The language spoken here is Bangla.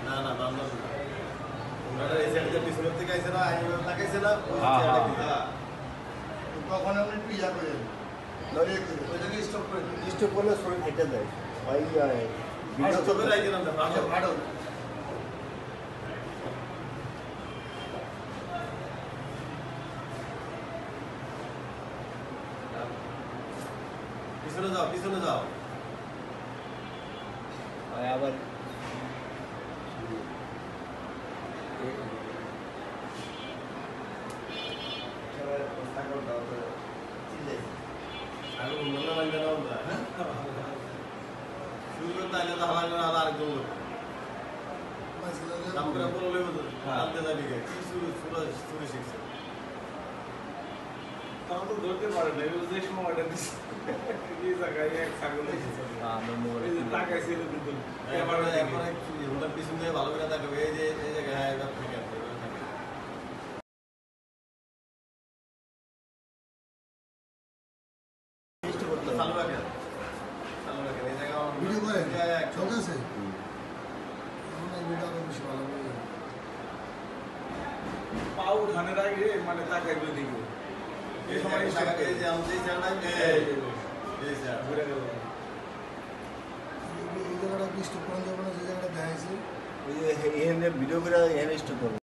না না বান্দর না ওনারা এই সাইডে পিছনের থেকে আইছে না আইবা লাগাইছে না তখন আমি একটু ইয়া করে ওইটাকে স্টপ করলে শরীর হেঁটে যায় ভাই ভিডিও তো বের আইছে না ভাড়া পিছনে যাও আবার শুরু করতে আইলে তো হালাল না আরেকজন লোক দাম করে বললে আনতে যাবি কি শুরু শিখছে তাও তো ধরতে পারে না যে সময়টা দিচ্ছে এই জায়গায় এক ছাগল তাকাইছিল কিন্তু এরপরে ওটার পিছন দিয়ে ভালো করে তাকাবে এই যে এই জায়গায় হ্যাঁ এবার থেকে চালু রাখেন এই জায়গা ভিডিও করে চোখ আছে আমার ভিডিও আরো বেশি ভালো হবে পা উঠানোর আগে মানে তাকাইবে দিকে এই সময় এই যে আমাদের জানা এই স্যার ঘুরে গেল এই জায়গাটা কি স্টপ করা যাবে না যে জায়গাটা দেখাইছে ওই যে এখানে ভিডিও করে এখানে স্টপ করবো